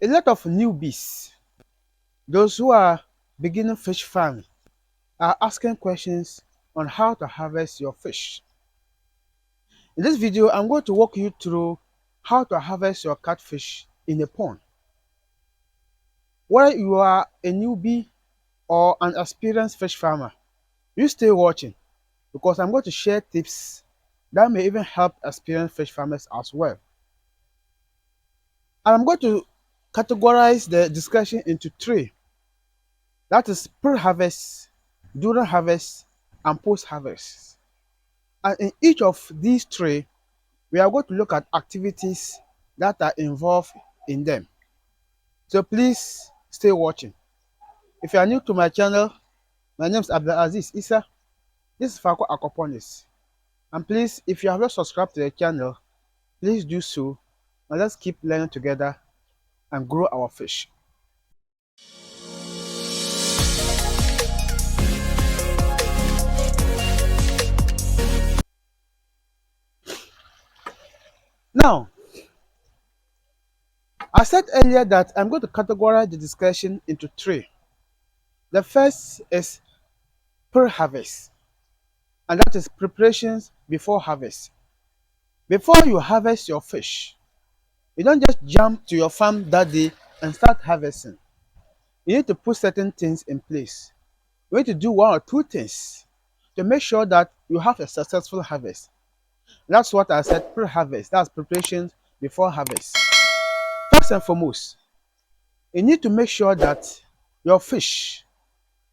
A lot of newbies, those who are beginning fish farming, are asking questions on how to harvest your fish. In this video, I'm going to walk you through how to harvest your catfish in a pond. Whether you are a newbie or an experienced fish farmer, you stay watching because I'm going to share tips that may even help experienced fish farmers as well. And I'm going to categorize the discussion into three. That is pre-harvest, during harvest, and post-harvest. And in each of these three, we are going to look at activities that are involved in them. So please stay watching. If you are new to my channel, my name is Abdulaziz Issa. This is Aquaponics. And please, if you have not subscribed to the channel, please do so. And let's keep learning together and grow our fish. Now, I said earlier that I'm going to categorize the discussion into three. The first is pre-harvest, and that is preparations before harvest. Before you harvest your fish, you don't just jump to your farm that day and start harvesting. You need to put certain things in place. You need to do one or two things to make sure that you have a successful harvest. That's what I said, pre-harvest. That's preparations before harvest. First and foremost, you need to make sure that your fish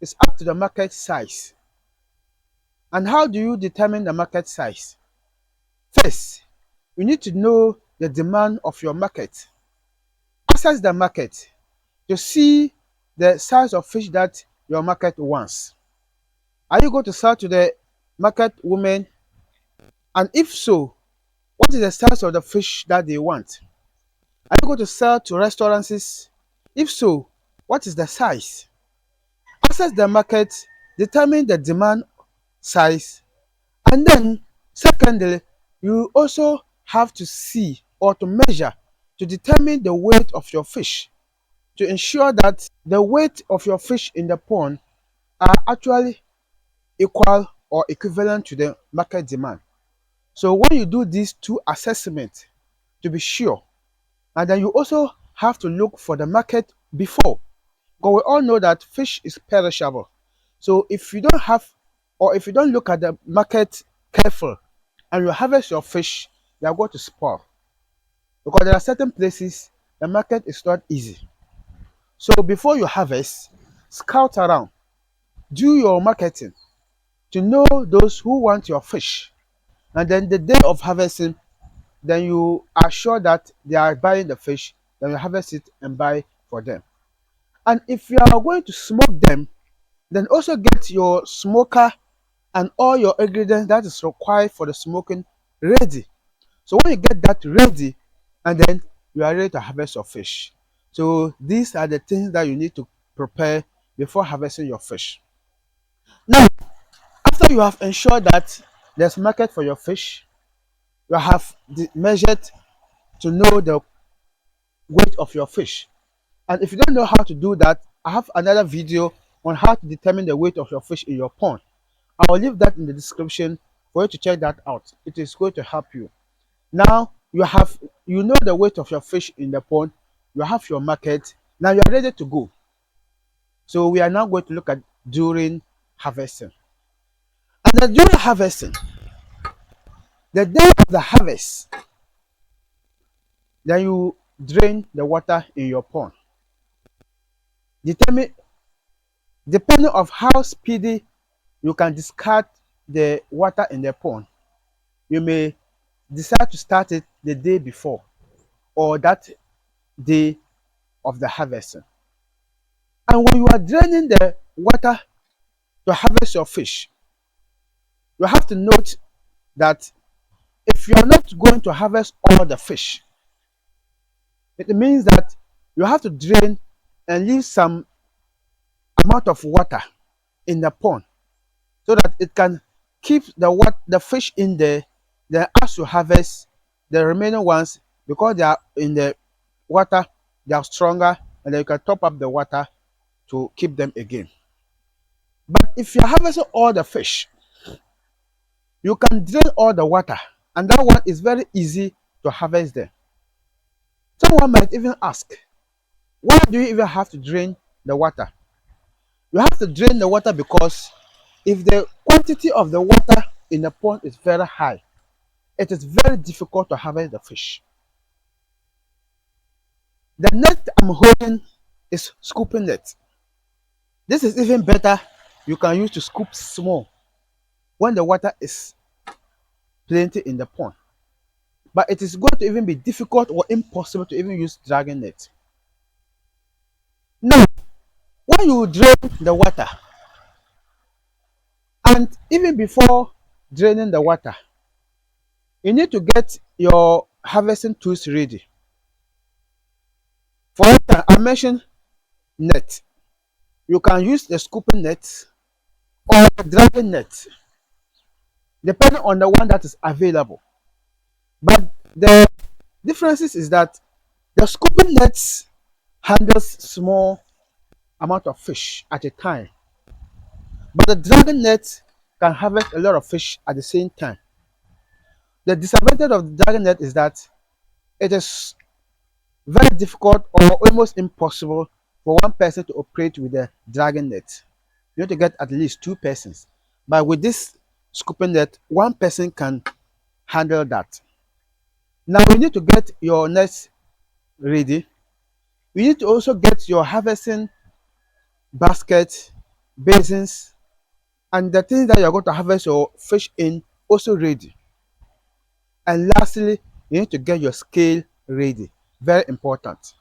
is up to the market size. And how do you determine the market size? First, you need to know the demand of your market. Access the market to see the size of fish that your market wants. Are you going to sell to the market women? And if so, what is the size of the fish that they want? Are you going to sell to restaurants? If so, what is the size? Access the market, determine the demand size, and then secondly, you also have to see or to measure to determine the weight of your fish to ensure that the weight of your fish in the pond are actually equal or equivalent to the market demand. So when you do these two assessments to be sure, and then you also have to look for the market before, because we all know that fish is perishable. So if you don't have, or if you don't look at the market careful and you harvest your fish, they are going to spoil. Because there are certain places the market is not easy. So before you harvest, scout around, do your marketing to know those who want your fish. And then the day of harvesting, then you are sure that they are buying the fish, then you harvest it and buy for them. And if you are going to smoke them, then also get your smoker and all your ingredients that is required for the smoking ready. So when you get that ready, and then you are ready to harvest your fish. So these are the things that you need to prepare before harvesting your fish. Now, after you have ensured that there's market for your fish, you have measured to know the weight of your fish. And if you don't know how to do that, I have another video on how to determine the weight of your fish in your pond. I will leave that in the description for you to check that out. It is going to help you. Now you know the weight of your fish in the pond, you have your market, now you are ready to go. So we are now going to look at during harvesting. And then during harvesting, the day of the harvest, then you drain the water in your pond. Depending on how speedy you can discard the water in the pond, you may decide to start it the day before or that day of the harvesting. And when you are draining the water to harvest your fish, you have to note that if you are not going to harvest all the fish, it means that you have to drain and leave some amount of water in the pond so that it can keep the fish in there. Then as you harvest the remaining ones, because they are in the water, they are stronger, and then you can top up the water to keep them again. But if you're harvesting all the fish, you can drain all the water, and that one is very easy to harvest them. Someone might even ask, why do you even have to drain the water? You have to drain the water because if the quantity of the water in the pond is very high, it is very difficult to harvest the fish. The net I'm holding is scooping net. This is even better. You can use to scoop small when the water is plenty in the pond. But it is going to even be difficult or impossible to even use dragon net. Now, when you drain the water, and even before draining the water, you need to get your harvesting tools ready. For instance, I mentioned net. You can use the scooping net or the dragon net, depending on the one that is available. But the differences is that the scooping nets handles small amount of fish at a time, but the dragon net can harvest a lot of fish at the same time. The disadvantage of the dragon net is that it is very difficult or almost impossible for one person to operate with the dragon net. You need to get at least 2 persons. But with this scooping net, one person can handle that. Now you need to get your nets ready. You need to also get your harvesting basket, basins, and the things that you're going to harvest your fish in also ready. And lastly, you need to get your scale ready. Very important,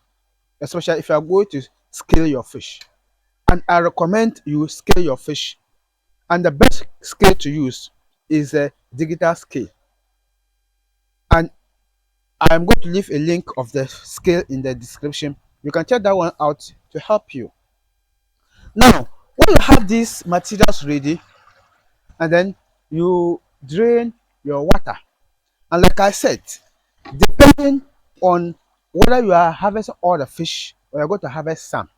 especially if you are going to scale your fish. And I recommend you scale your fish. And the best scale to use is a digital scale. And I'm going to leave a link of the scale in the description. You can check that one out to help you. Now, when you have these materials ready, and then you drain your water, and like I said, depending on whether you are harvesting all the fish or you're going to harvest some.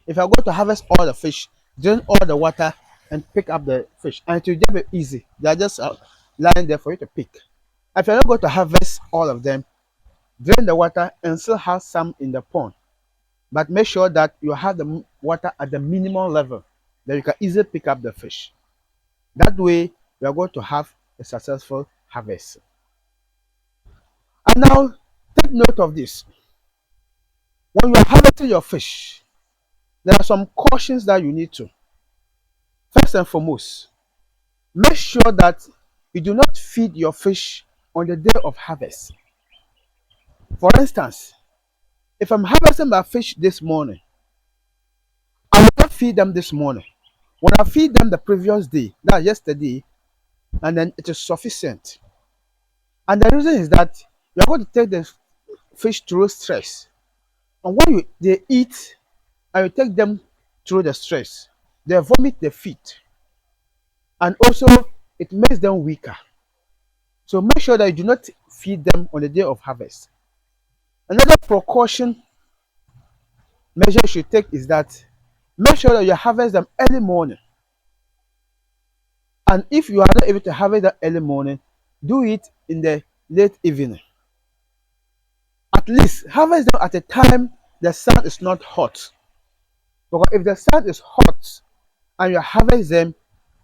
If you're going to harvest all the fish, drain all the water and pick up the fish, and it will just be easy. They are just lying there for you to pick. If you're not going to harvest all of them, drain the water and still have some in the pond. But make sure that you have the water at the minimum level that you can easily pick up the fish. That way, you are going to have a successful harvest. And now, take note of this. When you are harvesting your fish, there are some cautions that you need to. First and foremost, make sure that you do not feed your fish on the day of harvest. For instance, if I'm harvesting my fish this morning, I will not feed them this morning. When I feed them the previous day, that yesterday, and then it is sufficient. And the reason is that you are going to take the fish through stress. And when they eat and you take them through the stress, they vomit the feed. And also, it makes them weaker. So make sure that you do not feed them on the day of harvest. Another precaution measure you should take is that make sure that you harvest them early morning. And if you are not able to harvest them early morning, do it in the late evening. At least harvest them at a time the sun is not hot. Because if the sun is hot and you harvest them,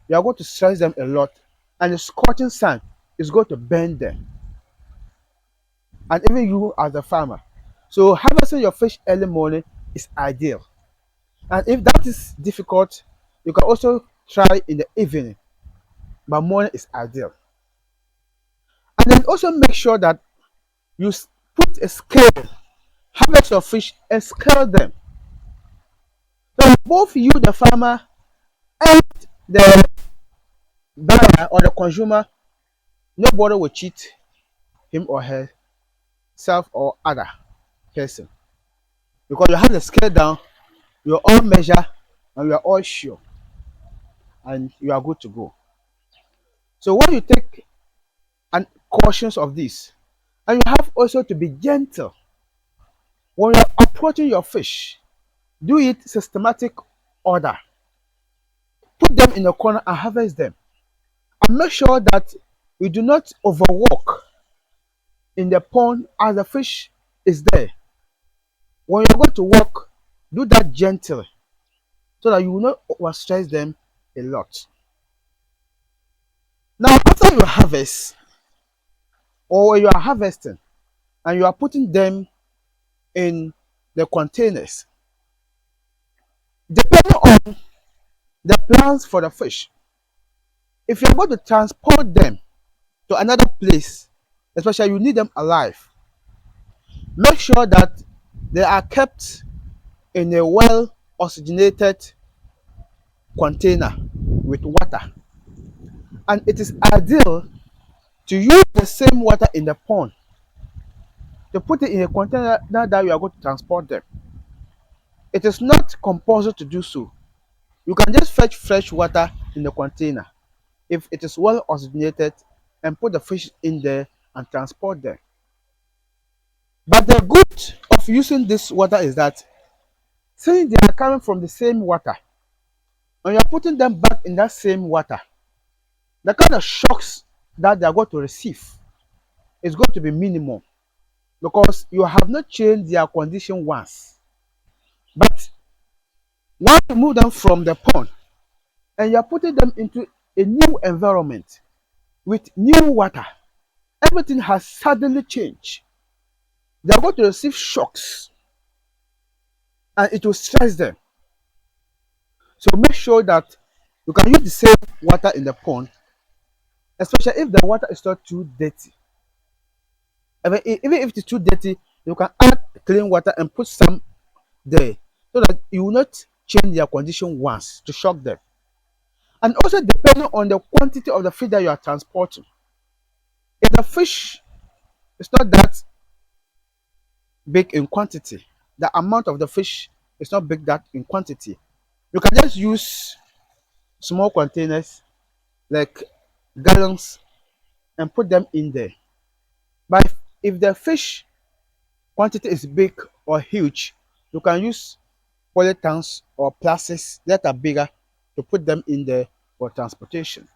you are going to stress them a lot, and the scorching sun is going to burn them. And even you as a farmer. So harvesting your fish early morning is ideal. And if that is difficult, you can also try in the evening, but morning is ideal. And then also make sure that you put a scale, harvest your fish and scale them. So both you, the farmer, and the buyer or the consumer, nobody will cheat him or herself or other person. Because you have the scale down, you're all measure, and you are all sure, and you are good to go. So when you take and cautions of this, and you have also to be gentle When you're approaching your fish, do it systematic order. Put them in a corner and harvest them. And make sure that you do not overwork in the pond as the fish is there. When you're going to walk, do that gently so that you will not overstress them a lot. Now, after you harvest, or you are harvesting and you are putting them in the containers, depending on the plans for the fish, if you're going to transport them to another place, especially you need them alive, make sure that they are kept in a well oxygenated container with water. And it is ideal to use the same water in the pond to put it in a container that you are going to transport them. It is not compulsory to do so. You can just fetch fresh water in the container if it is well oxygenated and put the fish in there and transport them. But the good of using this water is that since they are coming from the same water, when you're putting them back in that same water, the kind of shocks that they are going to receive is going to be minimum because you have not changed their condition once. But once you move them from the pond and you're putting them into a new environment with new water, everything has suddenly changed. They are going to receive shocks and it will stress them. So make sure that you can use the same water in the pond, especially if the water is not too dirty. Even if it is too dirty, you can add clean water and put some there so that you will not change their condition once to shock them. And also depending on the quantity of the fish that you are transporting. If the fish is not that big in quantity, the amount of the fish is not big that in quantity, you can just use small containers like gallons and put them in there. But if the fish quantity is big or huge, you can use polytanks or plastics that are bigger to put them in there for transportation.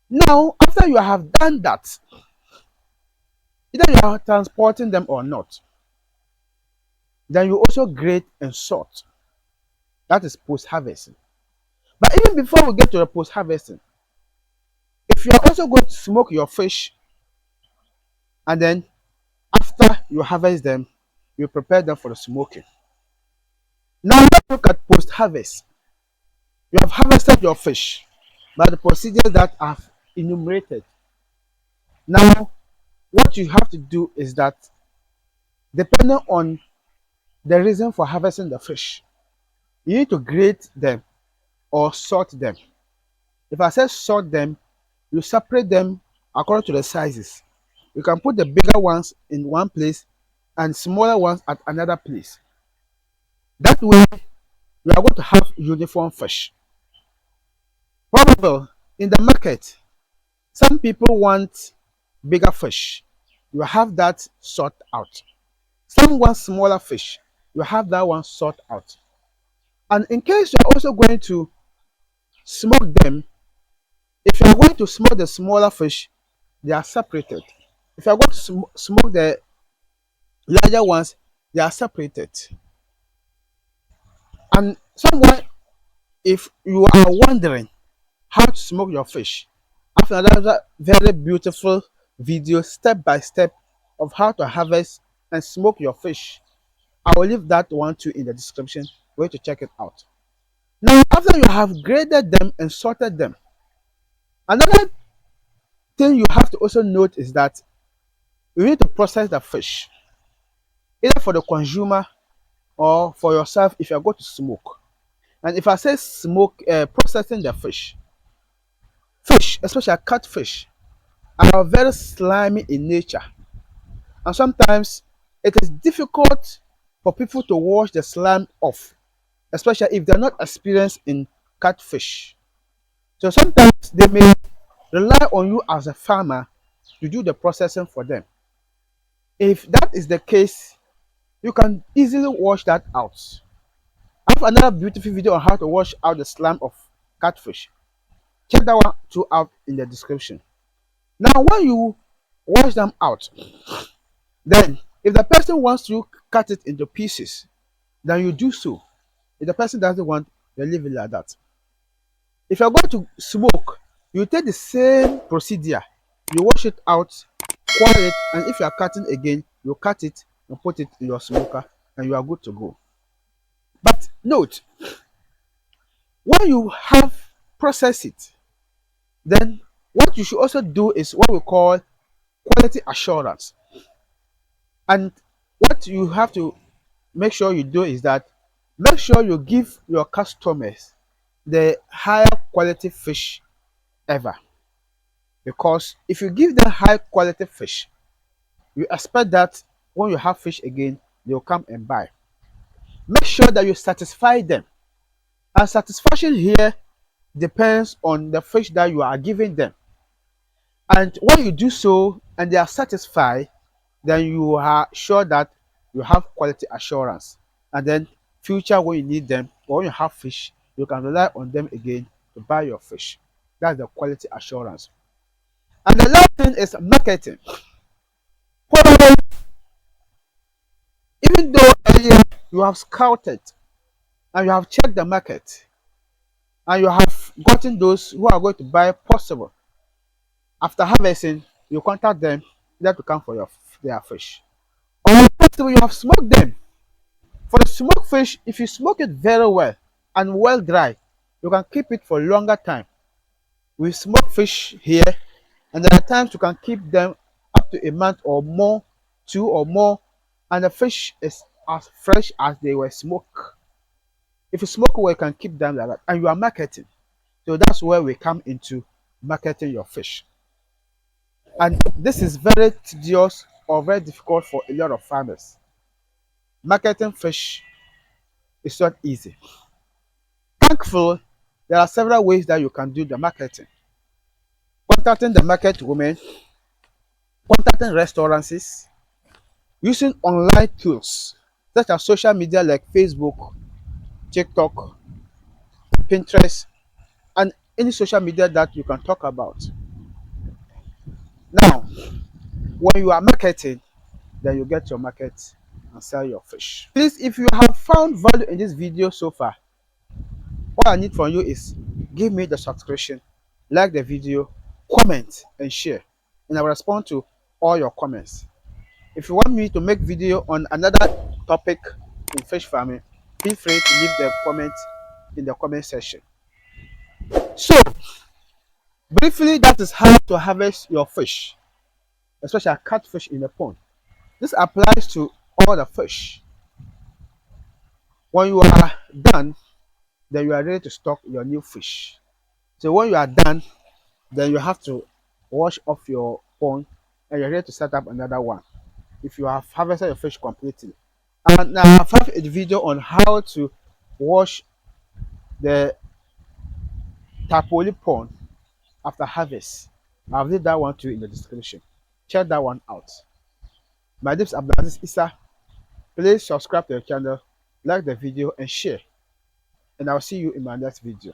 Now, after you have done that, either you are transporting them or not, then you also grate and sort. That is post-harvesting. But even before we get to the post-harvesting, if you are also going to smoke your fish and then after you harvest them, you prepare them for the smoking. Now let's look at post-harvest. You have harvested your fish by the procedures that I've enumerated. Now, what you have to do is that depending on the reason for harvesting the fish, you need to grate them or sort them. If I say sort them, you separate them according to the sizes. You can put the bigger ones in one place and smaller ones at another place. That way, you are going to have uniform fish. However, in the market, some people want bigger fish. You have that sort out. Some want smaller fish. You have that one sort out. And in case you are also going to smoke them, if you are going to smoke the smaller fish, they are separated. If you are going to smoke the larger ones, they are separated. And someone, if you are wondering how to smoke your fish, after another very beautiful video step by step of how to harvest and smoke your fish, I will leave that one too in the description for you to check it out. Now, after you have graded them and sorted them, another thing you have to also note is that you need to process the fish, either for the consumer or for yourself if you are going to smoke. And if I say smoke, processing the fish, especially catfish, are very slimy in nature, and sometimes it is difficult for people to wash the slime off, especially if they're not experienced in catfish. So sometimes they may rely on you as a farmer to do the processing for them. If that is the case, You can easily wash that out. I have another beautiful video on how to wash out the slime of catfish. Check that one too out in the description. Now, when you wash them out, then if the person wants to cut it into pieces, then you do so. If the person doesn't want, then leave it like that. If you're going to smoke, you take the same procedure. You wash it out, quench it, and if you are cutting again, you cut it and put it in your smoker, and you are good to go. But note, when you have processed it, then what you should also do is what we call quality assurance. And what you have to make sure you do is that make sure you give your customers the higher quality fish ever. Because if you give them high quality fish, you expect that when you have fish again, they'll come and buy. Make sure that you satisfy them. And satisfaction here depends on the fish that you are giving them. And when you do so and they are satisfied, then you are sure that you have quality assurance. And then future when you need them or when you have fish, you can rely on them again to buy your fish. That's the quality assurance. And the last thing is marketing. Probably, even though earlier you have scouted and you have checked the market and you have gotten those who are going to buy possible, after harvesting, you contact them either to come for their fish. Or possible you have smoked them. For the smoked fish, if you smoke it very well and well dry, you can keep it for a longer time. We smoke fish here, and there are times you can keep them up to a month or more, 2 or more, and the fish is as fresh as they were smoked. If you smoke well, you can keep them like that, and you are marketing. So that's where we come into marketing your fish. And this is very tedious or very difficult for a lot of farmers. Marketing fish is not easy. Thankfully, there are several ways that you can do the marketing. Contacting the market women, contacting restaurants, using online tools such as social media like Facebook, TikTok, Pinterest, and any social media that you can talk about. Now, when you are marketing, then you get your market and sell your fish. Please, if you have found value in this video so far, what I need from you is give me the subscription, like the video, comment and share, and I will respond to all your comments. If you want me to make video on another topic in fish farming, feel free to leave the comment in the comment section. So, briefly, that is how to harvest your fish, especially catfish in the pond. This applies to all the fish. When you are done, then you are ready to stock your new fish. So when you are done, then you have to wash off your pond and you're ready to set up another one if you have harvested your fish completely. And now I have a video on how to wash the tapoli pond after harvest. I'll leave that one too in the description. Check that one out. My name is Abdulaziz Issa. Please subscribe to the channel, like the video and share. And I'll see you in my next video.